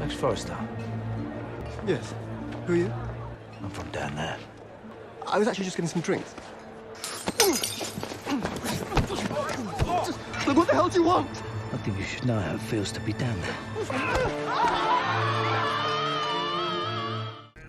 Ex-Forester. Yes. Who are you? I'm from down there. I was actually just getting some drinks. Look, what the hell do you want? I think you should know how it feels to be down there.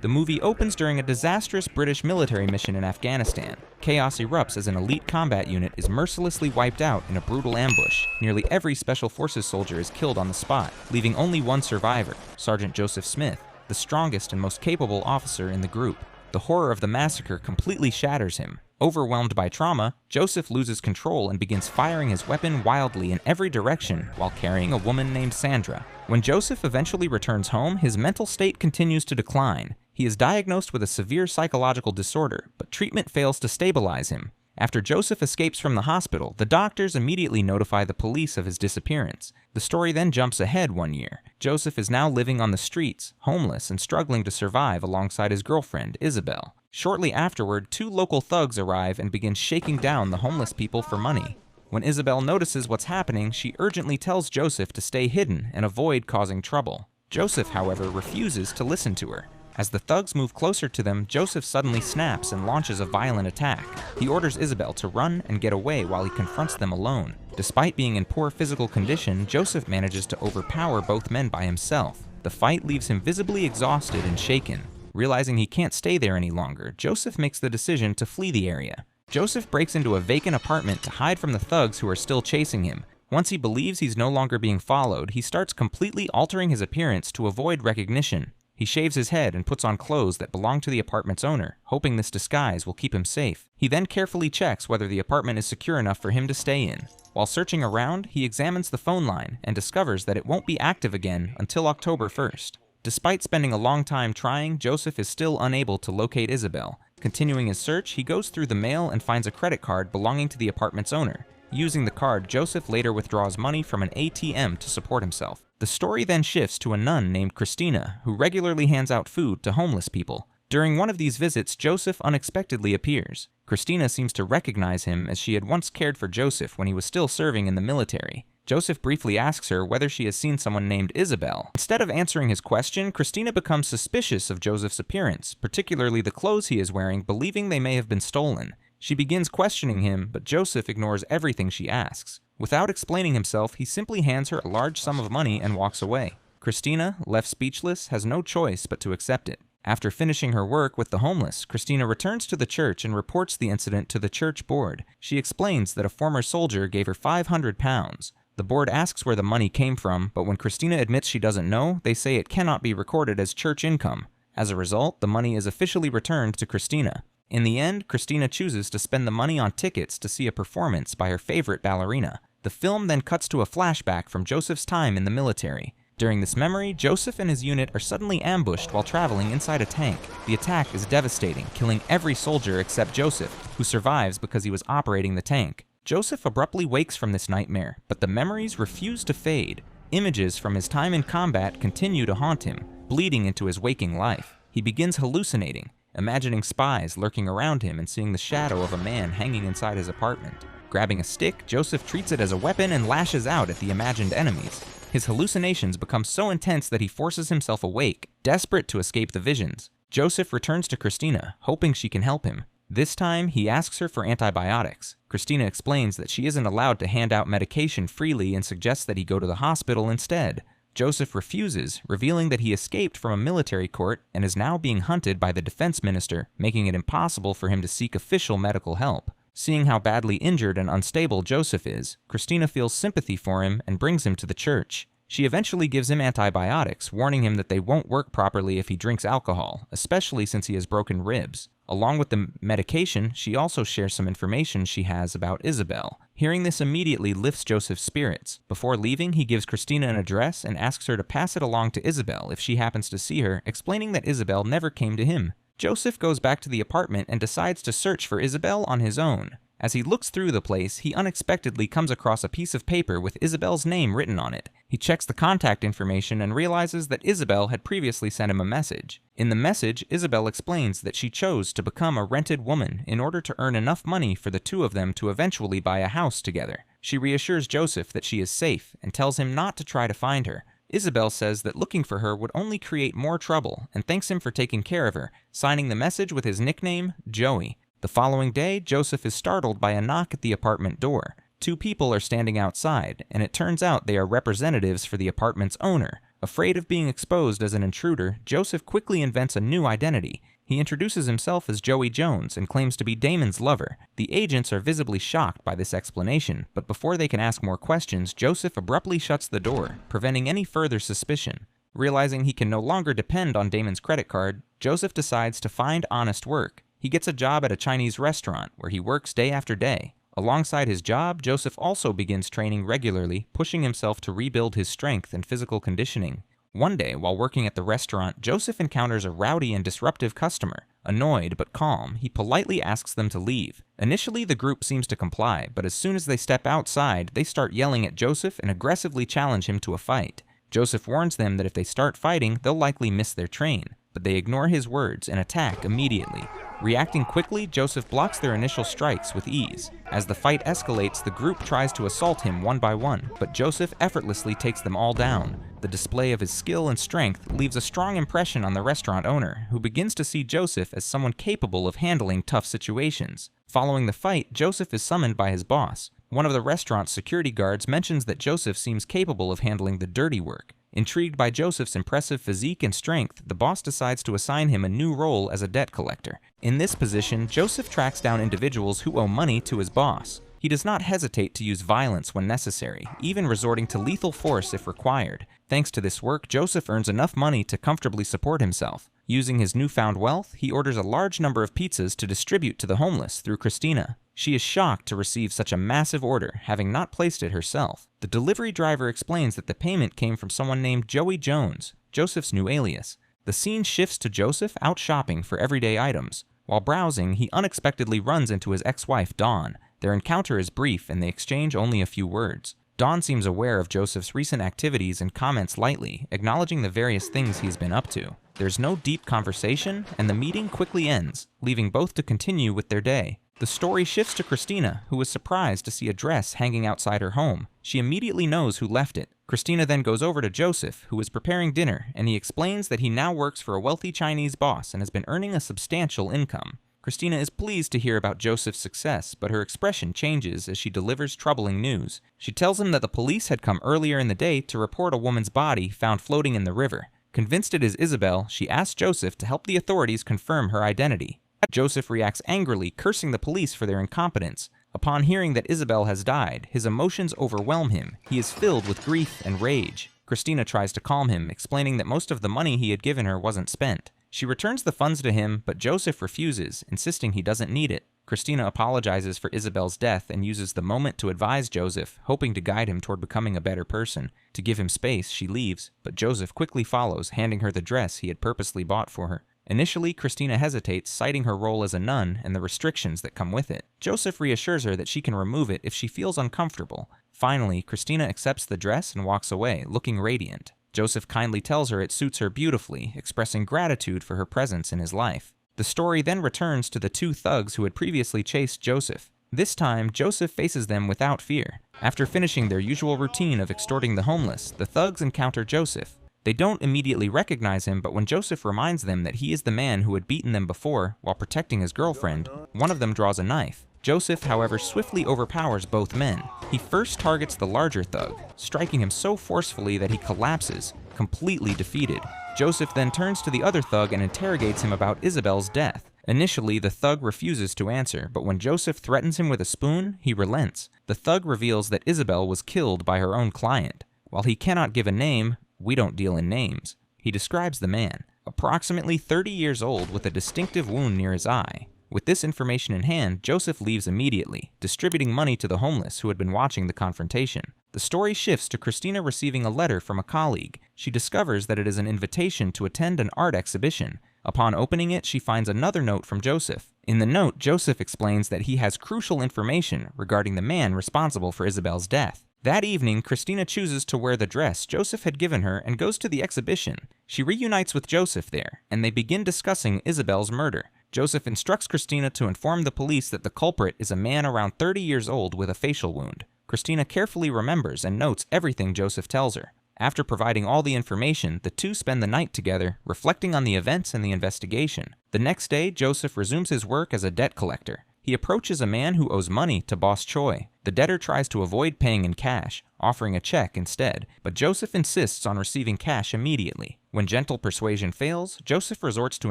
The movie opens during a disastrous British military mission in Afghanistan. Chaos erupts as an elite combat unit is mercilessly wiped out in a brutal ambush. Nearly every Special Forces soldier is killed on the spot, leaving only one survivor, Sergeant Joseph Smith, the strongest and most capable officer in the group. The horror of the massacre completely shatters him. Overwhelmed by trauma, Joseph loses control and begins firing his weapon wildly in every direction while carrying a woman named Sandra. When Joseph eventually returns home, his mental state continues to decline. He is diagnosed with a severe psychological disorder, but treatment fails to stabilize him. After Joseph escapes from the hospital, the doctors immediately notify the police of his disappearance. The story then jumps ahead 1 year. Joseph is now living on the streets, homeless and struggling to survive alongside his girlfriend, Isabelle. Shortly afterward, 2 local thugs arrive and begin shaking down the homeless people for money. When Isabelle notices what's happening, she urgently tells Joseph to stay hidden and avoid causing trouble. Joseph, however, refuses to listen to her. As the thugs move closer to them, Joseph suddenly snaps and launches a violent attack. He orders Isabelle to run and get away while he confronts them alone. Despite being in poor physical condition, Joseph manages to overpower both men by himself. The fight leaves him visibly exhausted and shaken. Realizing he can't stay there any longer, Joseph makes the decision to flee the area. Joseph breaks into a vacant apartment to hide from the thugs who are still chasing him. Once he believes he's no longer being followed, he starts completely altering his appearance to avoid recognition. He shaves his head and puts on clothes that belong to the apartment's owner, hoping this disguise will keep him safe. He then carefully checks whether the apartment is secure enough for him to stay in. While searching around, he examines the phone line and discovers that it won't be active again until October 1st. Despite spending a long time trying, Joseph is still unable to locate Isabelle. Continuing his search, he goes through the mail and finds a credit card belonging to the apartment's owner. Using the card, Joseph later withdraws money from an ATM to support himself. The story then shifts to a nun named Christina, who regularly hands out food to homeless people. During one of these visits, Joseph unexpectedly appears. Christina seems to recognize him as she had once cared for Joseph when he was still serving in the military. Joseph briefly asks her whether she has seen someone named Isabelle. Instead of answering his question, Christina becomes suspicious of Joseph's appearance, particularly the clothes he is wearing, believing they may have been stolen. She begins questioning him, but Joseph ignores everything she asks. Without explaining himself, he simply hands her a large sum of money and walks away. Christina, left speechless, has no choice but to accept it. After finishing her work with the homeless, Christina returns to the church and reports the incident to the church board. She explains that a former soldier gave her £500. The board asks where the money came from, but when Christina admits she doesn't know, they say it cannot be recorded as church income. As a result, the money is officially returned to Christina. In the end, Christina chooses to spend the money on tickets to see a performance by her favorite ballerina. The film then cuts to a flashback from Joseph's time in the military. During this memory, Joseph and his unit are suddenly ambushed while traveling inside a tank. The attack is devastating, killing every soldier except Joseph, who survives because he was operating the tank. Joseph abruptly wakes from this nightmare, but the memories refuse to fade. Images from his time in combat continue to haunt him, bleeding into his waking life. He begins hallucinating, imagining spies lurking around him and seeing the shadow of a man hanging inside his apartment. Grabbing a stick, Joseph treats it as a weapon and lashes out at the imagined enemies. His hallucinations become so intense that he forces himself awake, desperate to escape the visions. Joseph returns to Christina, hoping she can help him. This time, he asks her for antibiotics. Christina explains that she isn't allowed to hand out medication freely and suggests that he go to the hospital instead. Joseph refuses, revealing that he escaped from a military court and is now being hunted by the defense minister, making it impossible for him to seek official medical help. Seeing how badly injured and unstable Joseph is, Christina feels sympathy for him and brings him to the church. She eventually gives him antibiotics, warning him that they won't work properly if he drinks alcohol, especially since he has broken ribs. Along with the medication, she also shares some information she has about Isabelle. Hearing this immediately lifts Joseph's spirits. Before leaving, he gives Christina an address and asks her to pass it along to Isabelle if she happens to see her, explaining that Isabelle never came to him. Joseph goes back to the apartment and decides to search for Isabelle on his own. As he looks through the place, he unexpectedly comes across a piece of paper with Isabelle's name written on it. He checks the contact information and realizes that Isabelle had previously sent him a message. In the message, Isabelle explains that she chose to become a rented woman in order to earn enough money for the two of them to eventually buy a house together. She reassures Joseph that she is safe and tells him not to try to find her. Isabelle says that looking for her would only create more trouble and thanks him for taking care of her, signing the message with his nickname, Joey. The following day, Joseph is startled by a knock at the apartment door. Two people are standing outside, and it turns out they are representatives for the apartment's owner. Afraid of being exposed as an intruder, Joseph quickly invents a new identity. He introduces himself as Joey Jones and claims to be Damon's lover. The agents are visibly shocked by this explanation, but before they can ask more questions, Joseph abruptly shuts the door, preventing any further suspicion. Realizing he can no longer depend on Damon's credit card, Joseph decides to find honest work. He gets a job at a Chinese restaurant, where he works day after day. Alongside his job, Joseph also begins training regularly, pushing himself to rebuild his strength and physical conditioning. One day, while working at the restaurant, Joseph encounters a rowdy and disruptive customer. Annoyed but calm, he politely asks them to leave. Initially, the group seems to comply, but as soon as they step outside, they start yelling at Joseph and aggressively challenge him to a fight. Joseph warns them that if they start fighting, they'll likely miss their train, but they ignore his words and attack immediately. Reacting quickly, Joseph blocks their initial strikes with ease. As the fight escalates, the group tries to assault him one by one, but Joseph effortlessly takes them all down. The display of his skill and strength leaves a strong impression on the restaurant owner, who begins to see Joseph as someone capable of handling tough situations. Following the fight, Joseph is summoned by his boss. One of the restaurant's security guards mentions that Joseph seems capable of handling the dirty work. Intrigued by Joseph's impressive physique and strength, the boss decides to assign him a new role as a debt collector. In this position, Joseph tracks down individuals who owe money to his boss. He does not hesitate to use violence when necessary, even resorting to lethal force if required. Thanks to this work, Joseph earns enough money to comfortably support himself. Using his newfound wealth, he orders a large number of pizzas to distribute to the homeless through Christina. She is shocked to receive such a massive order, having not placed it herself. The delivery driver explains that the payment came from someone named Joey Jones, Joseph's new alias. The scene shifts to Joseph out shopping for everyday items. While browsing, he unexpectedly runs into his ex-wife, Dawn. Their encounter is brief and they exchange only a few words. Dawn seems aware of Joseph's recent activities and comments lightly, acknowledging the various things he's been up to. There's no deep conversation, and the meeting quickly ends, leaving both to continue with their day. The story shifts to Christina, who is surprised to see a dress hanging outside her home. She immediately knows who left it. Christina then goes over to Joseph, who is preparing dinner, and he explains that he now works for a wealthy Chinese boss and has been earning a substantial income. Christina is pleased to hear about Joseph's success, but her expression changes as she delivers troubling news. She tells him that the police had come earlier in the day to report a woman's body found floating in the river. Convinced it is Isabelle, she asks Joseph to help the authorities confirm her identity. Joseph reacts angrily, cursing the police for their incompetence. Upon hearing that Isabelle has died, his emotions overwhelm him. He is filled with grief and rage. Christina tries to calm him, explaining that most of the money he had given her wasn't spent. She returns the funds to him, but Joseph refuses, insisting he doesn't need it. Christina apologizes for Isabelle's death and uses the moment to advise Joseph, hoping to guide him toward becoming a better person. To give him space, she leaves, but Joseph quickly follows, handing her the dress he had purposely bought for her. Initially, Christina hesitates, citing her role as a nun and the restrictions that come with it. Joseph reassures her that she can remove it if she feels uncomfortable. Finally, Christina accepts the dress and walks away, looking radiant. Joseph kindly tells her it suits her beautifully, expressing gratitude for her presence in his life. The story then returns to the two thugs who had previously chased Joseph. This time, Joseph faces them without fear. After finishing their usual routine of extorting the homeless, the thugs encounter Joseph. They don't immediately recognize him, but when Joseph reminds them that he is the man who had beaten them before while protecting his girlfriend, one of them draws a knife. Joseph, however, swiftly overpowers both men. He first targets the larger thug, striking him so forcefully that he collapses, completely defeated. Joseph then turns to the other thug and interrogates him about Isabelle's death. Initially, the thug refuses to answer, but when Joseph threatens him with a spoon, he relents. The thug reveals that Isabelle was killed by her own client. While he cannot give a name, we don't deal in names. He describes the man, approximately 30 years old with a distinctive wound near his eye. With this information in hand, Joseph leaves immediately, distributing money to the homeless who had been watching the confrontation. The story shifts to Christina receiving a letter from a colleague. She discovers that it is an invitation to attend an art exhibition. Upon opening it, she finds another note from Joseph. In the note, Joseph explains that he has crucial information regarding the man responsible for Isabelle's death. That evening, Christina chooses to wear the dress Joseph had given her and goes to the exhibition. She reunites with Joseph there, and they begin discussing Isabelle's murder. Joseph instructs Christina to inform the police that the culprit is a man around 30 years old with a facial wound. Christina carefully remembers and notes everything Joseph tells her. After providing all the information, the two spend the night together, reflecting on the events and the investigation. The next day, Joseph resumes his work as a debt collector. He approaches a man who owes money to Boss Choi. The debtor tries to avoid paying in cash, offering a check instead, but Joseph insists on receiving cash immediately. When gentle persuasion fails, Joseph resorts to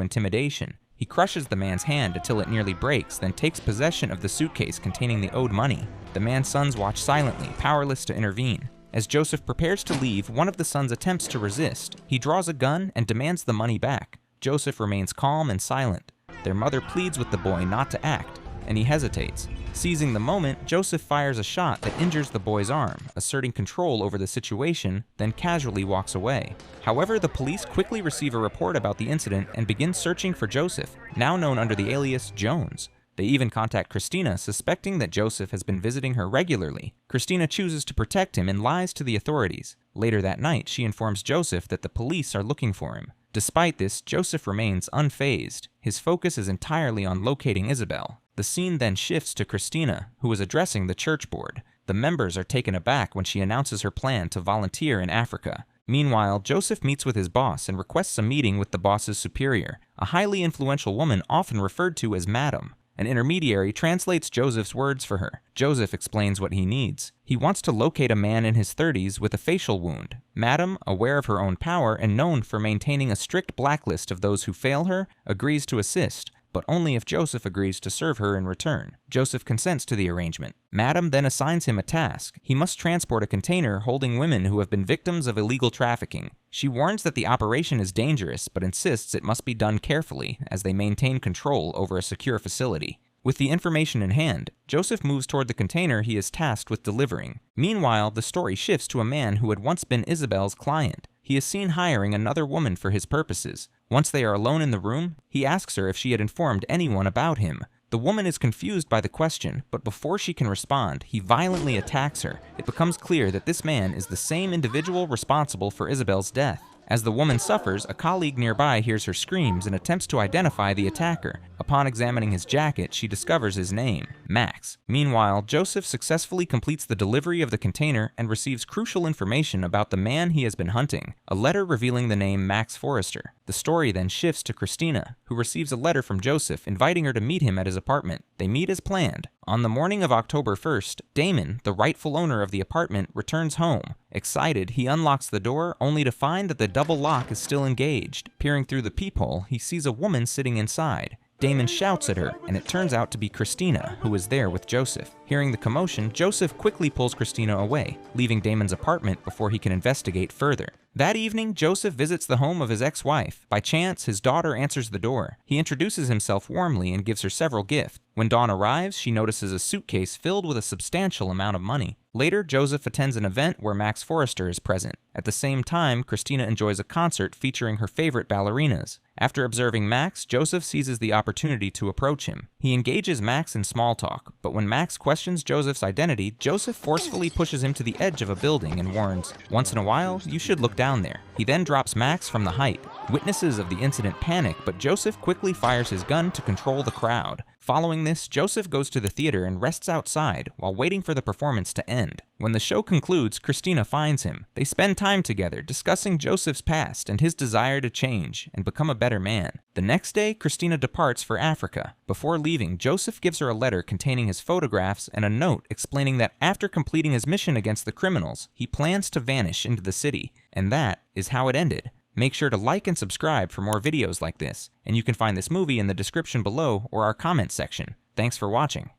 intimidation. He crushes the man's hand until it nearly breaks, then takes possession of the suitcase containing the owed money. The man's sons watch silently, powerless to intervene. As Joseph prepares to leave, one of the sons attempts to resist. He draws a gun and demands the money back. Joseph remains calm and silent. Their mother pleads with the boy not to act, and he hesitates. Seizing the moment, Joseph fires a shot that injures the boy's arm, asserting control over the situation, then casually walks away. However, the police quickly receive a report about the incident and begin searching for Joseph, now known under the alias Jones. They even contact Christina, suspecting that Joseph has been visiting her regularly. Christina chooses to protect him and lies to the authorities. Later that night, she informs Joseph that the police are looking for him. Despite this, Joseph remains unfazed. His focus is entirely on locating Isabelle. The scene then shifts to Christina, who is addressing the church board. The members are taken aback when she announces her plan to volunteer in Africa. Meanwhile, Joseph meets with his boss and requests a meeting with the boss's superior, a highly influential woman often referred to as Madam. An intermediary translates Joseph's words for her. Joseph explains what he needs. He wants to locate a man in his 30s with a facial wound. Madam, aware of her own power and known for maintaining a strict blacklist of those who fail her, agrees to assist, but only if Joseph agrees to serve her in return. Joseph consents to the arrangement. Madam then assigns him a task. He must transport a container holding women who have been victims of illegal trafficking. She warns that the operation is dangerous, but insists it must be done carefully, as they maintain control over a secure facility. With the information in hand, Joseph moves toward the container he is tasked with delivering. Meanwhile, the story shifts to a man who had once been Isabelle's client. He is seen hiring another woman for his purposes. Once they are alone in the room, he asks her if she had informed anyone about him. The woman is confused by the question, but before she can respond, he violently attacks her. It becomes clear that this man is the same individual responsible for Isabelle's death. As the woman suffers, a colleague nearby hears her screams and attempts to identify the attacker. Upon examining his jacket, she discovers his name, Max. Meanwhile, Joseph successfully completes the delivery of the container and receives crucial information about the man he has been hunting, a letter revealing the name Max Forrester. The story then shifts to Christina, who receives a letter from Joseph inviting her to meet him at his apartment. They meet as planned. On the morning of October 1st, Damon, the rightful owner of the apartment, returns home. Excited, he unlocks the door, only to find that the double lock is still engaged. Peering through the peephole, he sees a woman sitting inside. Damon shouts at her, and it turns out to be Christina, who is there with Joseph. Hearing the commotion, Joseph quickly pulls Christina away, leaving Damon's apartment before he can investigate further. That evening, Joseph visits the home of his ex-wife. By chance, his daughter answers the door. He introduces himself warmly and gives her several gifts. When Dawn arrives, she notices a suitcase filled with a substantial amount of money. Later, Joseph attends an event where Max Forrester is present. At the same time, Christina enjoys a concert featuring her favorite ballerinas. After observing Max, Joseph seizes the opportunity to approach him. He engages Max in small talk, but when Max questions Joseph's identity, Joseph forcefully pushes him to the edge of a building and warns, "Once in a while, you should look down there." He then drops Max from the height. Witnesses of the incident panic, but Joseph quickly fires his gun to control the crowd. Following this, Joseph goes to the theater and rests outside while waiting for the performance to end. When the show concludes, Christina finds him. They spend time together discussing Joseph's past and his desire to change and become a better man. The next day, Christina departs for Africa. Before leaving, Joseph gives her a letter containing his photographs and a note explaining that after completing his mission against the criminals, he plans to vanish into the city. And that is how it ended. Make sure to like and subscribe for more videos like this, and you can find this movie in the description below or our comments section. Thanks for watching.